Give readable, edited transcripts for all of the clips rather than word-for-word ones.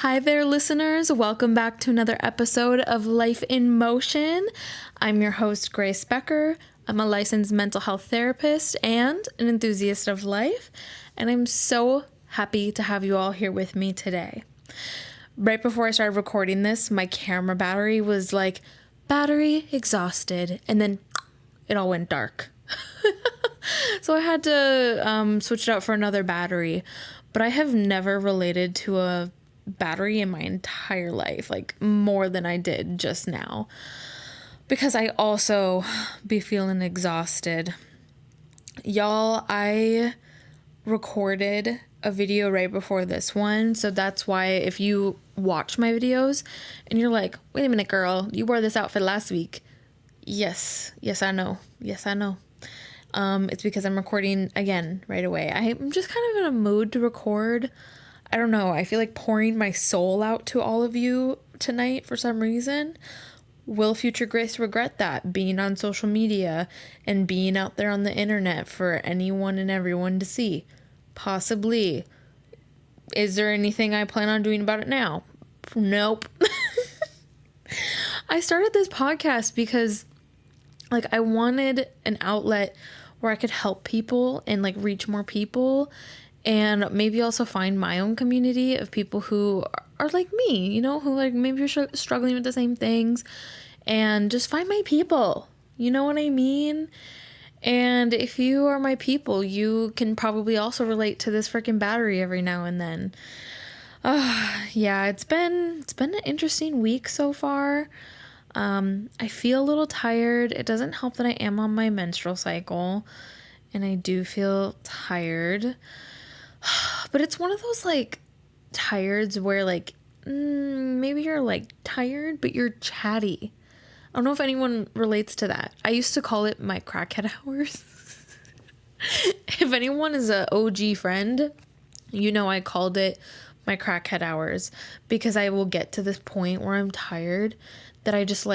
Hi there, listeners. Welcome back to another episode of Life in Motion. I'm your host, Grace Becker. I'm a licensed mental health therapist and an enthusiast of life, and I'm so happy to have you all here with me today. Right before I started recording this, my camera battery was like, battery exhausted, and then it all went dark. So I had to switch it out for another battery, but I have never related to a battery in my entire life, like more than I did just now, because I also be feeling exhausted. Y'all, I recorded a video right before this one, so that's why if you watch my videos and you're like, wait a minute, girl, you wore this outfit last week. Yes, I know. It's because I'm recording again right away. I'm just kind of in a mood to record. I don't know. I feel like pouring my soul out to all of you tonight for some reason. Will future Grace regret that? Being on social media and being out there on the internet for anyone and everyone to see? Possibly. Is there anything I plan on doing about it now? Nope. I started this podcast because I wanted an outlet where I could help people and reach more people, and maybe also find my own community of people who are like me, who maybe you're struggling with the same things, and just find my people. You know what I mean? And if you are my people, you can probably also relate to this freaking battery every now and then. Yeah, it's been an interesting week so far. I feel a little tired. It doesn't help that I am on my menstrual cycle, and I do feel tired. But it's one of those tireds where maybe you're tired, but you're chatty. I don't know if anyone relates to that. I used to call it my crackhead hours. If anyone is a OG friend, I called it my crackhead hours, because I will get to this point where I'm tired that I just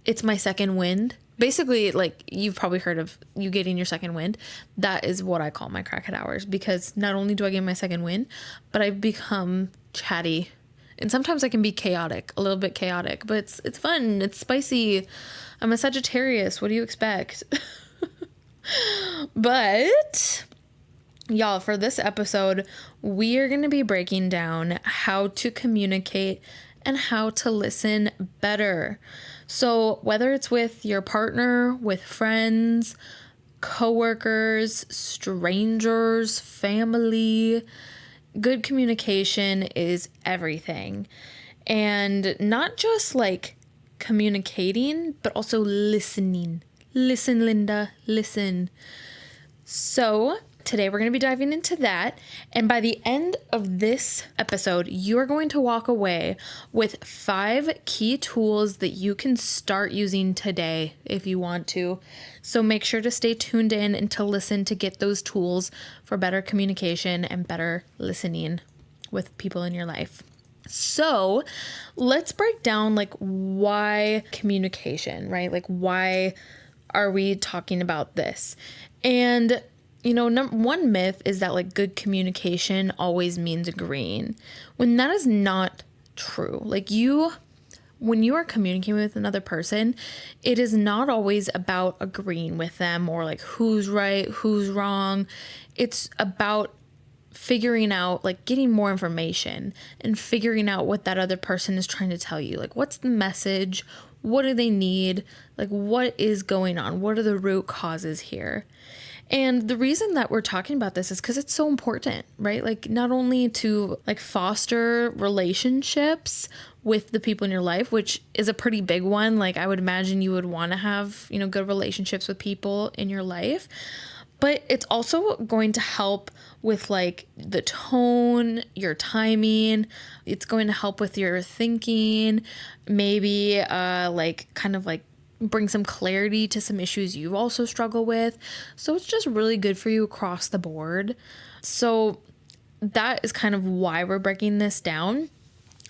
it's my second wind. Basically, you've probably heard of you getting your second wind. That is what I call my crackhead hours, because not only do I get my second wind, but I've become chatty. And sometimes I can be chaotic, a little bit chaotic, but it's fun. It's spicy. I'm a Sagittarius. What do you expect? But y'all, for this episode, we are going to be breaking down how to communicate and how to listen better. So whether it's with your partner, with friends, coworkers, strangers, family, good communication is everything. And not just communicating, but also listening. Listen, Linda, listen. So today we're going to be diving into that. And by the end of this episode, you're going to walk away with 5 key tools that you can start using today if you want to. So make sure to stay tuned in and to listen to get those tools for better communication and better listening with people in your life. So let's break down why communication, right? Why are we talking about this? And one myth is that good communication always means agreeing, when that is not true. When you are communicating with another person, it is not always about agreeing with them or who's right, who's wrong. It's about figuring out, getting more information and figuring out what that other person is trying to tell you. What's the message? What do they need? What is going on? What are the root causes here? And the reason that we're talking about this is because it's so important, right? Not only to foster relationships with the people in your life, which is a pretty big one. I would imagine you would want to have, good relationships with people in your life, but it's also going to help with the tone, your timing. It's going to help with your thinking, maybe bring some clarity to some issues you also struggle with. So it's just really good for you across the board. So that is kind of why we're breaking this down.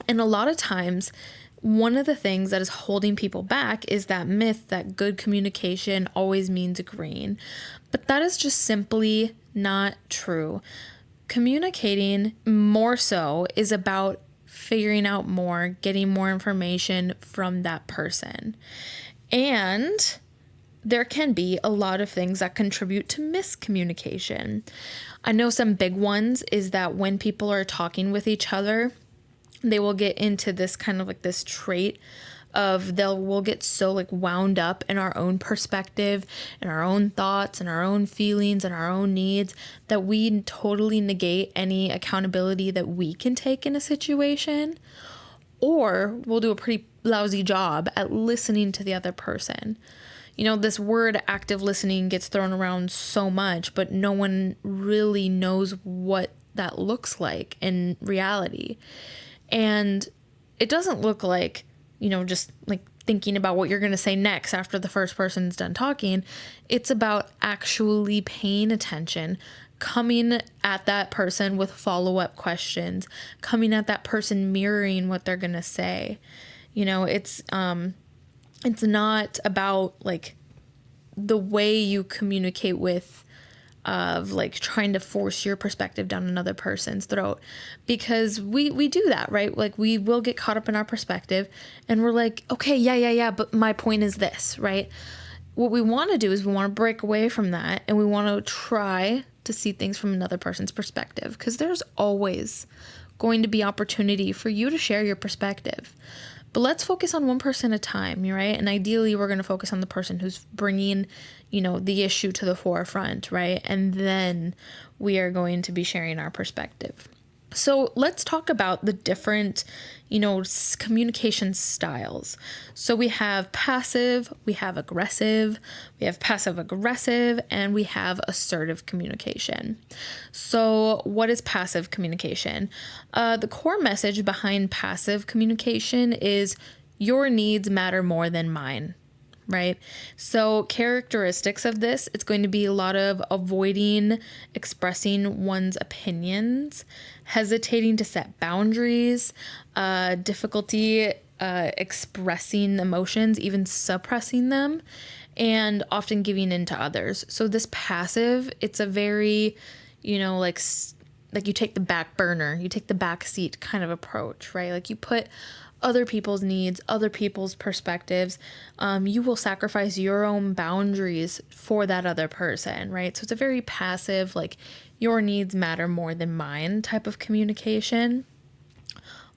And a lot of times, one of the things that is holding people back is that myth that good communication always means agreeing. But that is just simply not true. Communicating more so is about figuring out more, getting more information from that person. And there can be a lot of things that contribute to miscommunication. I know some big ones is that when people are talking with each other, they will get into this kind of like this trait of we'll get so like wound up in our own perspective and our own thoughts and our own feelings and our own needs that we totally negate any accountability that we can take in a situation, or we'll do a pretty lousy job at listening to the other person. You know, this word active listening gets thrown around so much, but no one really knows what that looks like in reality. And it doesn't look like, you know, just like thinking about what you're going to say next after the first person's done talking. It's about actually paying attention, coming at that person with follow-up questions, coming at that person mirroring what they're going to say. You know, it's not about like the way you communicate with of like trying to force your perspective down another person's throat, because we do that, right? Like we will get caught up in our perspective and we're like, okay, yeah, but my point is this, right? What we want to do is we want to break away from that and we want to try to see things from another person's perspective, because there's always going to be opportunity for you to share your perspective. But let's focus on one person at a time, right? And ideally, we're going to focus on the person who's bringing, you know, the issue to the forefront, right? And then we are going to be sharing our perspective. So let's talk about the different, you know, communication styles. So we have passive, we have aggressive, we have passive aggressive, and we have assertive communication. So what is passive communication? The core message behind passive communication is your needs matter more than mine. Right? So characteristics of this, it's going to be a lot of avoiding expressing one's opinions, hesitating to set boundaries, difficulty expressing emotions, even suppressing them, and often giving in to others. So this passive, it's a very, you know, like you take the back burner, you take the back seat kind of approach, right? Like you put other people's needs, other people's perspectives. You will sacrifice your own boundaries for that other person, right? So it's a very passive, like your needs matter more than mine type of communication.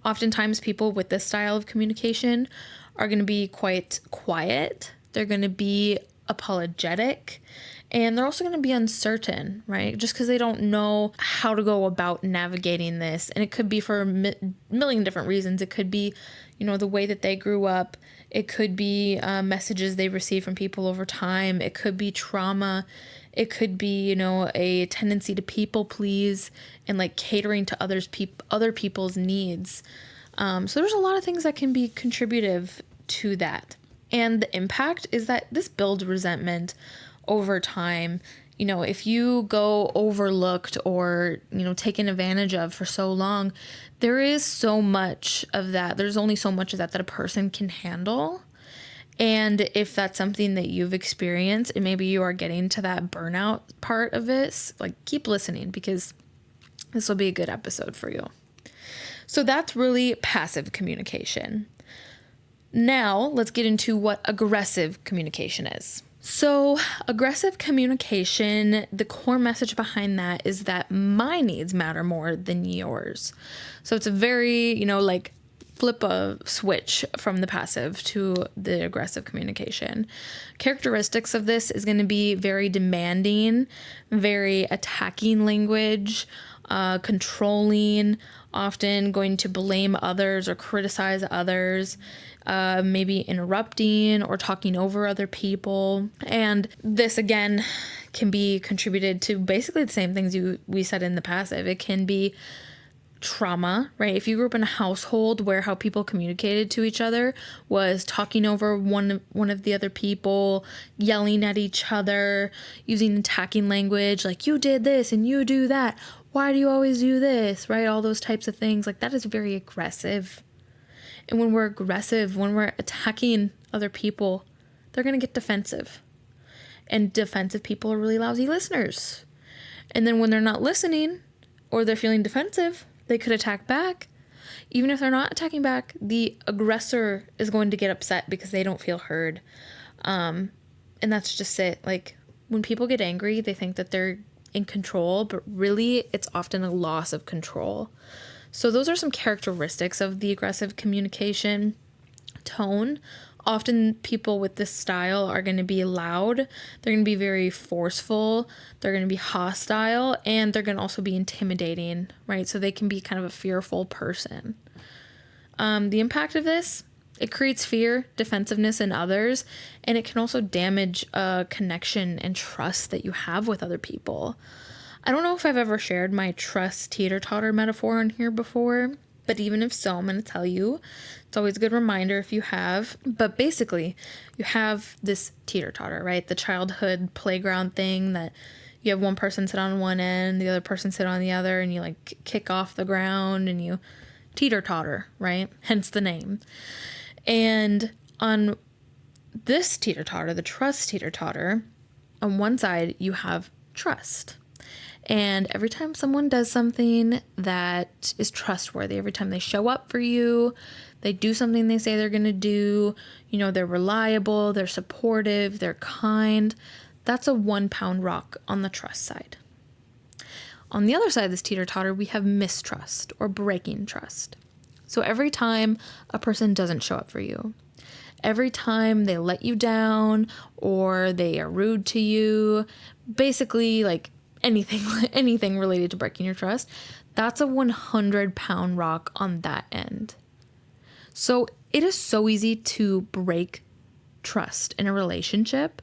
Oftentimes people with this style of communication are going to be quite quiet. They're going to be apologetic. And they're also going to be uncertain, right? Just because they don't know how to go about navigating this. And it could be for a million different reasons. It could be, you know, the way that they grew up. It could be messages they receive from people over time. It could be trauma. It could be, you know, a tendency to people please and like catering to other people's needs. So there's a lot of things that can be contributive to that. And the impact is that this builds resentment over time. You know, if you go overlooked or, you know, taken advantage of for so long, there is so much of that. There's only so much of that a person can handle. And if that's something that you've experienced and maybe you are getting to that burnout part of it, like keep listening, because this will be a good episode for you. So that's really passive communication. Now let's get into what aggressive communication is. So aggressive communication, the core message behind that is that my needs matter more than yours. So it's a very, you know, like flip a switch from the passive to the aggressive communication. Characteristics of this is going to be very demanding, very attacking language, controlling, often going to blame others or criticize others, maybe interrupting or talking over other people. And this, again, can be contributed to basically the same things we said in the passive. It can be trauma, right? If you grew up in a household where how people communicated to each other was talking over one of the other people, yelling at each other, using attacking language, like you did this and you do that. Why do you always do this, right? All those types of things. Like that is very aggressive. And when we're aggressive, when we're attacking other people, they're going to get defensive. And defensive people are really lousy listeners. And then when they're not listening or they're feeling defensive, they could attack back. Even if they're not attacking back, the aggressor is going to get upset because they don't feel heard. And that's just it. Like, when people get angry, they think that they're in control, but really it's often a loss of control. So those are some characteristics of the aggressive communication tone. Often people with this style are going to be loud, they're going to be very forceful, they're going to be hostile, and they're going to also be intimidating, right? So they can be kind of a fearful person. The impact of this, it creates fear, defensiveness in others, and it can also damage a connection and trust that you have with other people. I don't know if I've ever shared my trust teeter-totter metaphor on here before, but even if so, I'm going to tell you. It's always a good reminder if you have. But basically, you have this teeter-totter, right? The childhood playground thing that you have one person sit on one end, the other person sit on the other, and you like kick off the ground and you teeter-totter, right? Hence the name. And on this teeter-totter, the trust teeter-totter, on one side you have trust. And every time someone does something that is trustworthy, every time they show up for you, they do something they say they're going to do, you know, they're reliable, they're supportive, they're kind, that's a 1 pound rock on the trust side. On the other side of this teeter-totter, we have mistrust or breaking trust. So every time a person doesn't show up for you, every time they let you down or they are rude to you, basically like anything related to breaking your trust, that's a 100 pound rock on that end. So it is so easy to break trust in a relationship,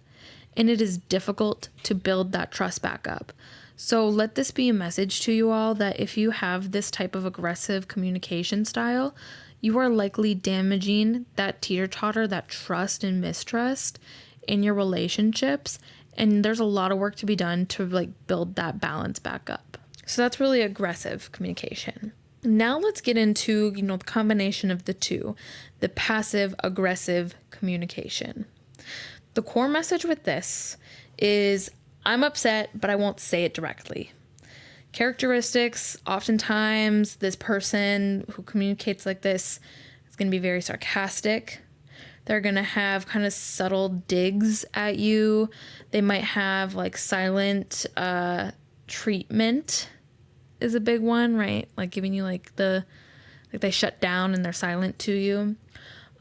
and it is difficult to build that trust back up. So let this be a message to you all that if you have this type of aggressive communication style, you are likely damaging that teeter-totter, that trust and mistrust in your relationships. And there's a lot of work to be done to like build that balance back up. So that's really aggressive communication. Now let's get into, the combination of the two, the passive aggressive communication. The core message with this is I'm upset, but I won't say it directly. Characteristics, oftentimes this person who communicates like this is going to be very sarcastic. They're going to have kind of subtle digs at you. They might have like silent treatment is a big one, right? Like giving you like they shut down and they're silent to you.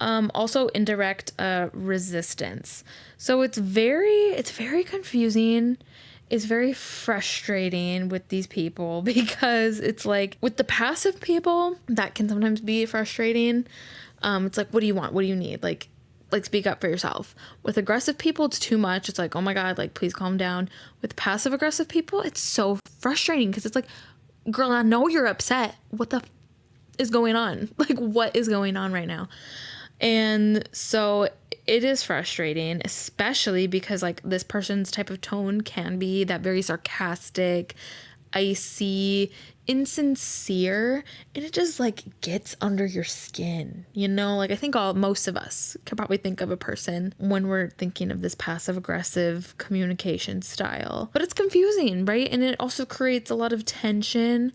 Also indirect resistance. So it's very confusing. It's very frustrating with these people because it's like with the passive people, that can sometimes be frustrating. It's like, what do you want? What do you need? Like speak up for yourself. With aggressive people, it's too much. It's like, oh my God, like, please calm down. With passive aggressive people, it's so frustrating because it's like, girl, I know you're upset. What the is going on? Like, what is going on right now? And so it is frustrating, especially because like this person's type of tone can be that very sarcastic, icy, insincere, and it just like gets under your skin, like I think most of us could probably think of a person when we're thinking of this passive aggressive communication style, but it's confusing, right? And it also creates a lot of tension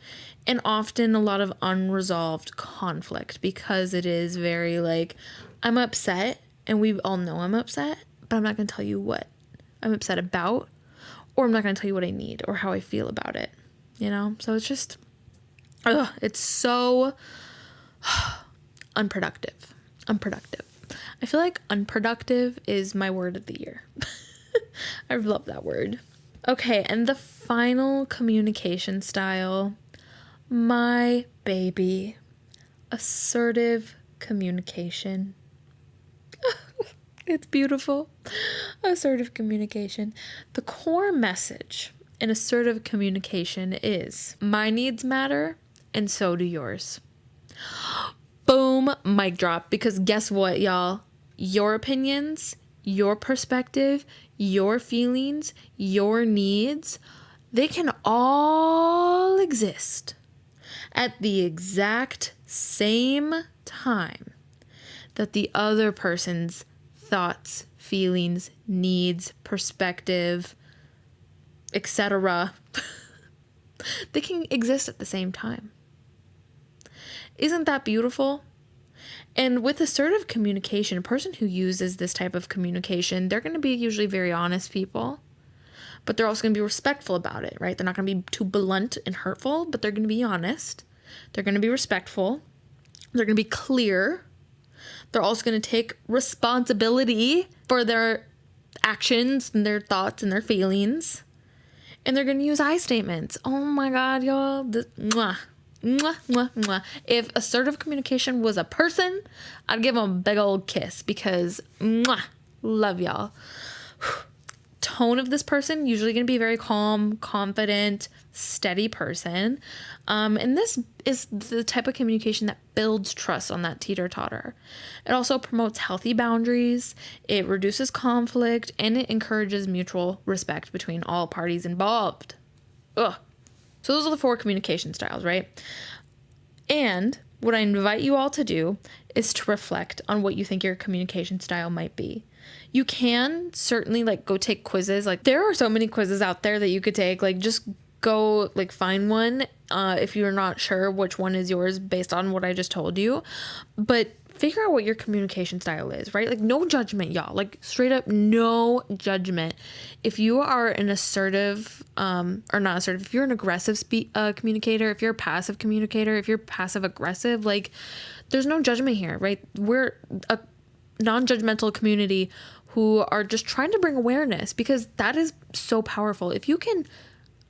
and often a lot of unresolved conflict because it is very like, I'm upset and we all know I'm upset, but I'm not going to tell you what I'm upset about, or I'm not going to tell you what I need or how I feel about it. So it's just, it's so unproductive. I feel like unproductive is my word of the year. I love that word. Okay, and the final communication style, my baby, assertive communication. It's beautiful. Assertive communication. The core message in assertive communication is my needs matter and so do yours. Boom, mic drop. Because guess what, y'all? Your opinions, your perspective, your feelings, your needs, they can all exist at the exact same time that the other person's thoughts, feelings, needs, perspective, etc. they can exist at the same time. Isn't that beautiful? And with assertive communication, a person who uses this type of communication, they're going to be usually very honest people, but they're also going to be respectful about it, right? They're not going to be too blunt and hurtful, but they're going to be honest. They're going to be respectful. They're going to be clear. They're also going to take responsibility for their actions and their thoughts and their feelings. And they're going to use I statements. Oh my God, y'all. Mwah. Mwah, mwah, mwah. If assertive communication was a person, I'd give them a big old kiss because mwah, love y'all. Tone of this person usually going to be very calm, confident, steady person. And this is the type of communication that builds trust on that teeter-totter. It also promotes healthy boundaries, it reduces conflict, and it encourages mutual respect between all parties involved. Ugh. So those are the 4 communication styles, right? And what I invite you all to do is to reflect on what you think your communication style might be. You can certainly go take quizzes. There are so many quizzes out there that you could take. Just go find one if you're not sure which one is yours based on what I just told you. But figure out what your communication style is, right? No judgment, y'all. Straight up, no judgment. If you are an assertive, or not assertive, if you're an aggressive communicator, if you're a passive communicator, if you're passive aggressive, there's no judgment here, right? We're a non-judgmental community who are just trying to bring awareness, because that is so powerful. If you can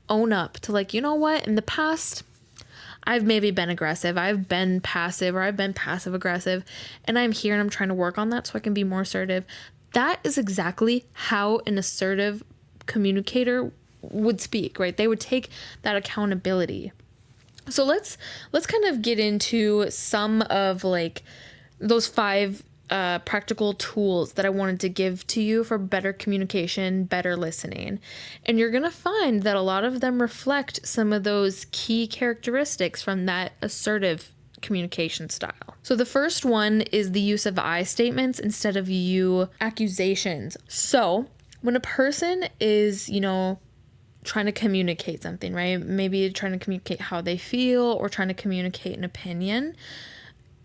own up to you know what, in the past, I've maybe been aggressive, I've been passive, or I've been passive aggressive, and I'm here and I'm trying to work on that so I can be more assertive. That is exactly how an assertive communicator would speak, right? They would take that accountability. So let's kind of get into some of those 5 practical tools that I wanted to give to you for better communication, better listening. And you're going to find that a lot of them reflect some of those key characteristics from that assertive communication style. So the first one is the use of I statements instead of you accusations. So when a person is, trying to communicate something, right? Maybe trying to communicate how they feel or trying to communicate an opinion,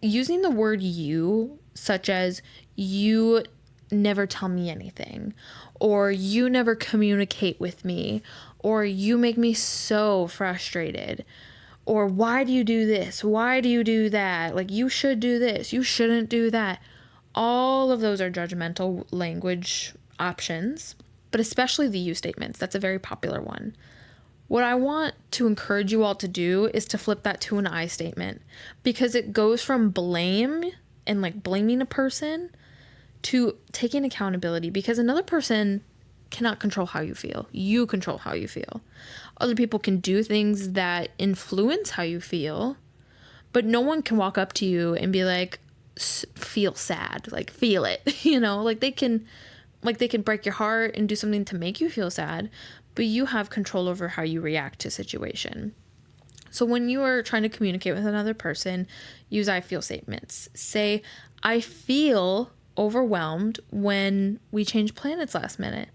using the word you, such as you never tell me anything, or you never communicate with me, or you make me so frustrated, or why do you do this? Why do you do that? You should do this. You shouldn't do that. All of those are judgmental language options, but especially the you statements. That's a very popular one. What I want to encourage you all to do is to flip that to an I statement, because it goes from blame and blaming a person to taking accountability, because another person cannot control how you feel. You control how you feel. Other people can do things that influence how you feel, but no one can walk up to you and be feel sad, feel it, they can break your heart and do something to make you feel sad, but you have control over how you react to situation. So when you are trying to communicate with another person, use I feel statements. Say, I feel overwhelmed when we changed planets last minute,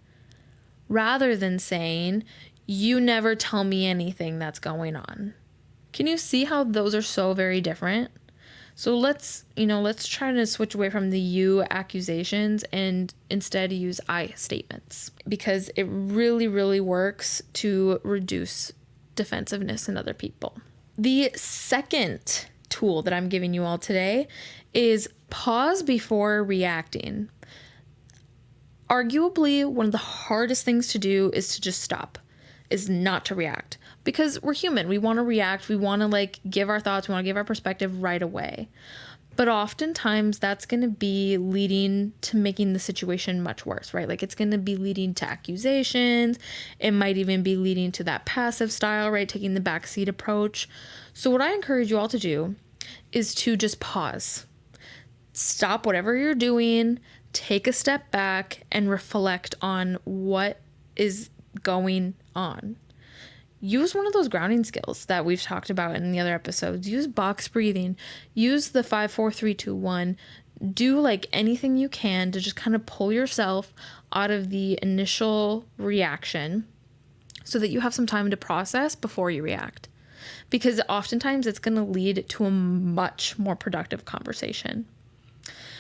rather than saying, you never tell me anything that's going on. Can you see how those are so very different? So let's try to switch away from the you accusations and instead use I statements, because it really, really works to reduce defensiveness in other people. The second tool that I'm giving you all today is pause before reacting. Arguably, one of the hardest things to do is to just stop, is not to react, because we're human. We want to react. We want to give our thoughts. We want to give our perspective right away. But oftentimes that's going to be leading to making the situation much worse, right? It's going to be leading to accusations. It might even be leading to that passive style, right? Taking the backseat approach. So what I encourage you all to do is to just pause. Stop whatever you're doing, take a step back, and reflect on what is going on. Use one of those grounding skills that we've talked about in the other episodes. Use box breathing. Use the 5, 4, 3, 2, 1. Do anything you can to just kind of pull yourself out of the initial reaction so that you have some time to process before you react. because oftentimes it's going to lead to a much more productive conversation.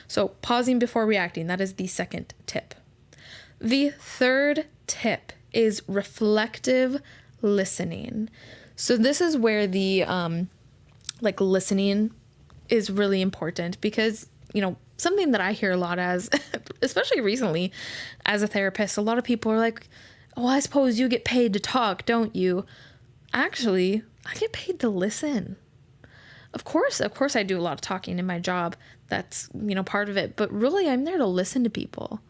So pausing before reacting, that is the second tip. The third tip is reflective listening. So this is where the listening is really important, because, something that I hear a lot as, especially recently as a therapist, a lot of people are like, oh, I suppose you get paid to talk, don't you? Actually, I get paid to listen. Of course I do a lot of talking in my job. That's, part of it. But really, I'm there to listen to people.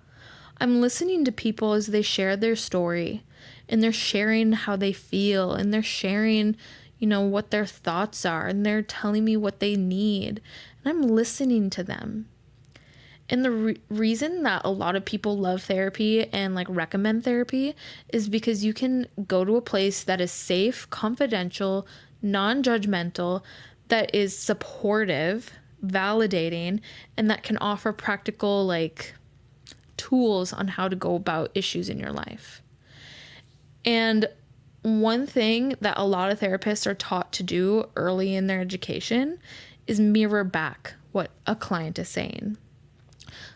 I'm listening to people as they share their story, and they're sharing how they feel, and they're sharing, what their thoughts are, and they're telling me what they need, and I'm listening to them. And the reason that a lot of people love therapy and recommend therapy is because you can go to a place that is safe, confidential, non-judgmental, that is supportive, validating, and that can offer practical tools on how to go about issues in your life. And one thing that a lot of therapists are taught to do early in their education is mirror back what a client is saying.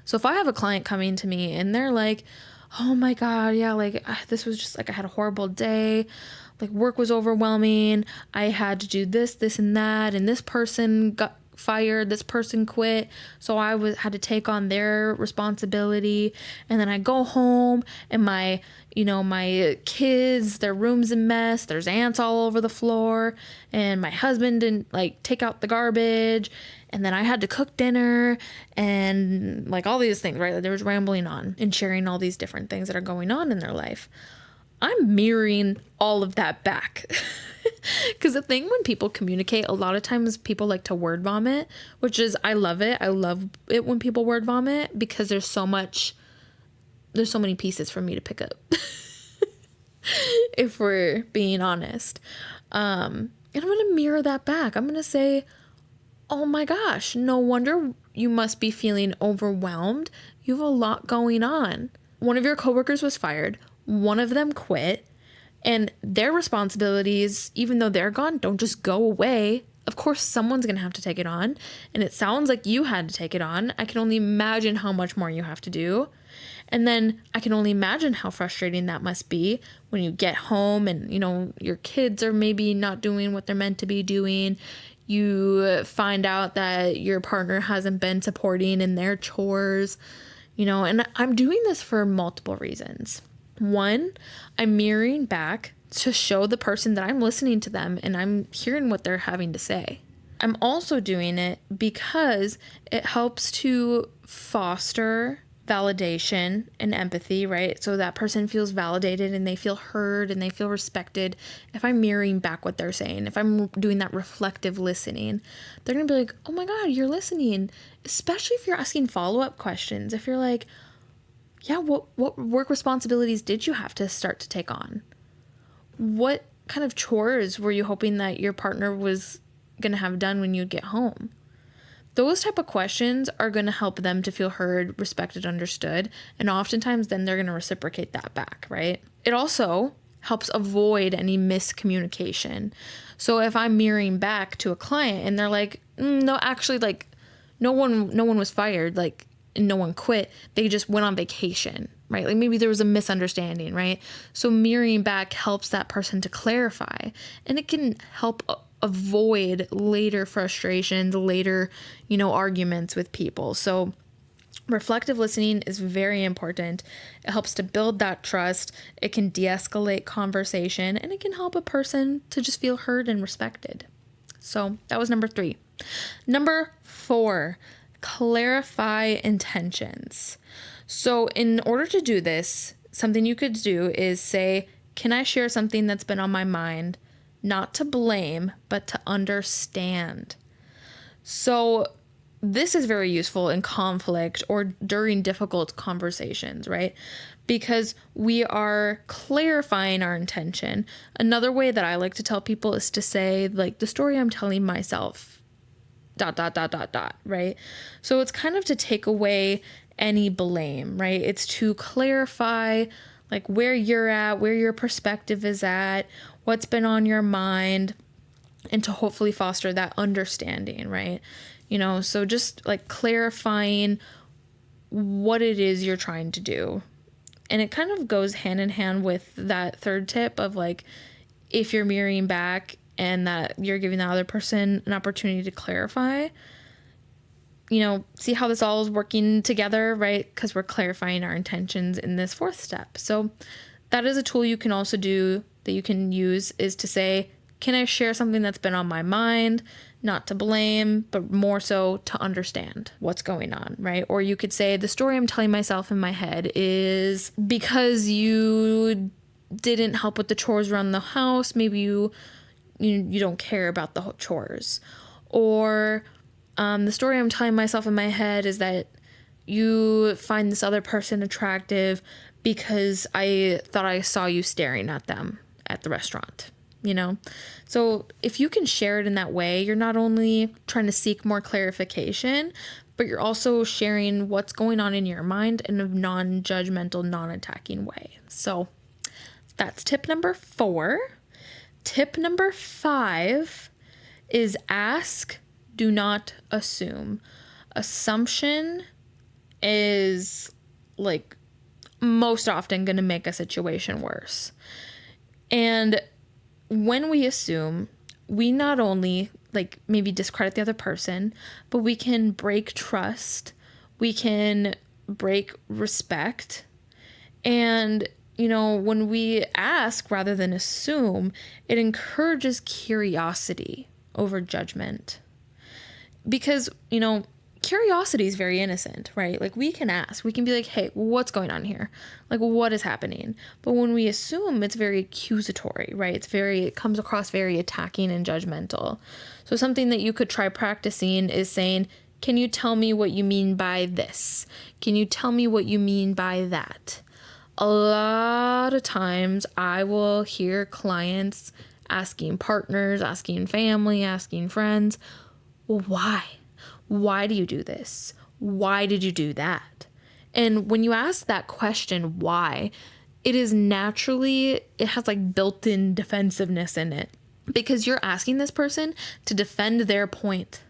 So if I have a client coming to me and they're like, oh my God, yeah, this was just I had a horrible day. Work was overwhelming. I had to do this, this, and that. And this person got fired. This person quit. So I had to take on their responsibility. And then I go home and my kids, their room's a mess. There's ants all over the floor. And my husband didn't take out the garbage. And then I had to cook dinner and all these things, right? They was rambling on and sharing all these different things that are going on in their life. I'm mirroring all of that back. Because the thing when people communicate, a lot of times people like to word vomit, which is, I love it. I love it when people word vomit because there's so many pieces for me to pick up. If we're being honest. And I'm going to mirror that back. I'm going to say, oh my gosh, no wonder you must be feeling overwhelmed. You have a lot going on. One of your coworkers was fired. One of them quit. And their responsibilities, even though they're gone, don't just go away. Of course, someone's going to have to take it on. And it sounds like you had to take it on. I can only imagine how much more you have to do. And then I can only imagine how frustrating that must be when you get home and, your kids are maybe not doing what they're meant to be doing. You find out that your partner hasn't been supporting in their chores, and I'm doing this for multiple reasons. One, I'm mirroring back to show the person that I'm listening to them and I'm hearing what they're having to say. I'm also doing it because it helps to foster validation and empathy, right? So that person feels validated and they feel heard and they feel respected. If I'm mirroring back what they're saying, if I'm doing that reflective listening, they're going to be like, oh my God, you're listening. Especially if you're asking follow-up questions. If you're like, yeah, what work responsibilities did you have to start to take on? What kind of chores were you hoping that your partner was going to have done when you get home? Those type of questions are going to help them to feel heard, respected, understood, and oftentimes then they're going to reciprocate that back, right? It also helps avoid any miscommunication. So if I'm mirroring back to a client and they're like, no, actually, no one was fired, no one quit, they just went on vacation, right? Maybe there was a misunderstanding, right? So mirroring back helps that person to clarify, and it can help avoid later frustrations, later, arguments with people. So reflective listening is very important. It helps to build that trust. It can de-escalate conversation, and it can help a person to just feel heard and respected. So that was number 3. Number 4, clarify intentions. So in order to do this, something you could do is say, can I share something that's been on my mind? Not to blame, but to understand. So this is very useful in conflict or during difficult conversations, right? Because we are clarifying our intention. Another way that I like to tell people is to say, the story I'm telling myself, ... right? So it's kind of to take away any blame, right? It's to clarify where you're at, where your perspective is at, what's been on your mind. and to hopefully foster that understanding, right? You know, so just like clarifying what it is you're trying to do. And it kind of goes hand in hand with that third tip of like, if you're mirroring back and that you're giving the other person an opportunity to clarify, you know, see how this all is working together, right? Because we're clarifying our intentions in this fourth step. So that is a tool you can also do that you can use, is to say, can I share something that's been on my mind? Not to blame, but more so to understand what's going on, right? Or you could say, the story I'm telling myself in my head is because you didn't help with the chores around the house, maybe you don't care about the chores. Or the story I'm telling myself in my head is that you find this other person attractive because I thought I saw you staring at them at the restaurant, you know? So if you can share it in that way, you're not only trying to seek more clarification, but you're also sharing what's going on in your mind in a non-judgmental, non-attacking way. So that's tip number 4. Tip number 5 is ask, do not assume. Assumption is like most often going to make a situation worse. And when we assume, we not only like maybe discredit the other person, but we can break trust, we can break respect. And, you know, when we ask rather than assume, it encourages curiosity over judgment. Because, you know, curiosity is very innocent, right? Like we can ask, we can be like, hey, what's going on here? Like, what is happening? But when we assume, it's very accusatory, right? It comes across very attacking and judgmental. So something that you could try practicing is saying, can you tell me what you mean by this? Can you tell me what you mean by that? A lot of times I will hear clients asking partners, asking family, asking friends, well, why? Why do you do this? Why did you do that? And when you ask that question, why, it has like built-in defensiveness in it, because you're asking this person to defend their point.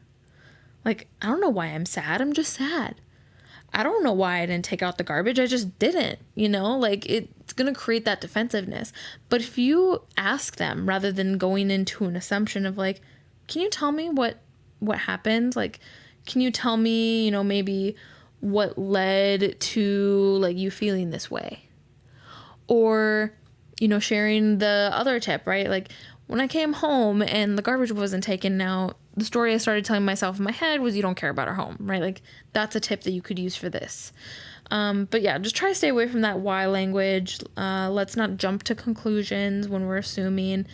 Like, I don't know why I'm sad. I'm just sad. I don't know why I didn't take out the garbage. I just didn't, you know, like it's going to create that defensiveness. But if you ask them rather than going into an assumption of like, can you tell me what happened? Like, can you tell me, you know, maybe what led to like you feeling this way? Or, you know, sharing the other tip, right? Like when I came home and the garbage wasn't taken out, the story I started telling myself in my head was, you don't care about our home, right? Like that's a tip that you could use for this. But yeah, just try to stay away from that why language. Let's not jump to conclusions when we're assuming.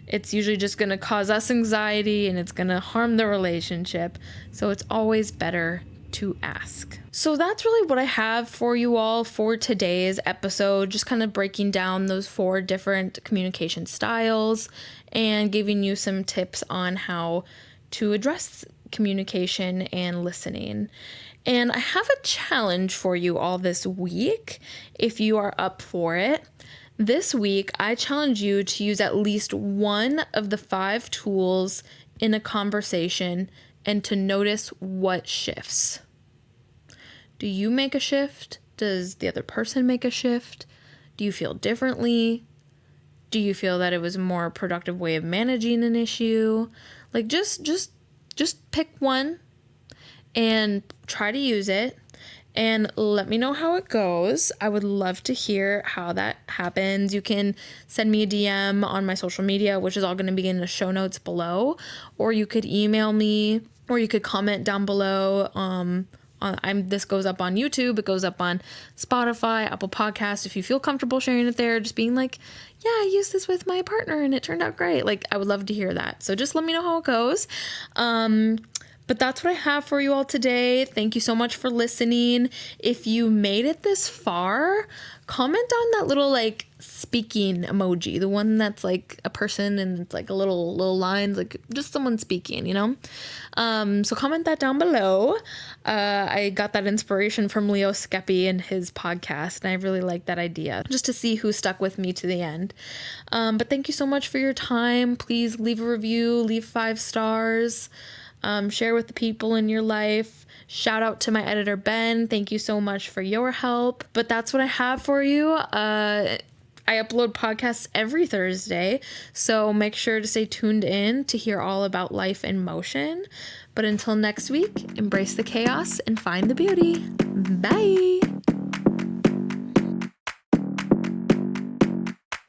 It's usually just going to cause us anxiety and it's going to harm the relationship. So it's always better to ask. So that's really what I have for you all for today's episode, just kind of breaking down those 4 different communication styles and giving you some tips on how to address communication and listening. And I have a challenge for you all this week, if you are up for it. This week, I challenge you to use at least one of the 5 tools in a conversation and to notice what shifts. Do you make a shift? Does the other person make a shift? Do you feel differently? Do you feel that it was a more productive way of managing an issue? Like just pick one and try to use it. And let me know how it goes. I would love to hear how that happens. You can send me a DM on my social media, which is all going to be in the show notes below. Or you could email me, or you could comment down below. This goes up on YouTube. It goes up on Spotify, Apple Podcasts. If you feel comfortable sharing it there, just being like, yeah, I used this with my partner and it turned out great. Like, I would love to hear that. So just let me know how it goes. But that's what I have for you all today. Thank you so much for listening. If you made it this far, comment on that little like speaking emoji, the one that's like a person and it's like a little lines, like just someone speaking, you know? So comment that down below. I got that inspiration from Leo Skeppy and his podcast, and I really like that idea, just to see who stuck with me to the end. But thank you so much for your time. Please leave a review, leave 5 stars, share with the people in your life. Shout out to my editor, Ben. Thank you so much for your help. But that's what I have for you. I upload podcasts every Thursday, so make sure to stay tuned in to hear all about life in motion. But until next week, embrace the chaos and find the beauty. Bye.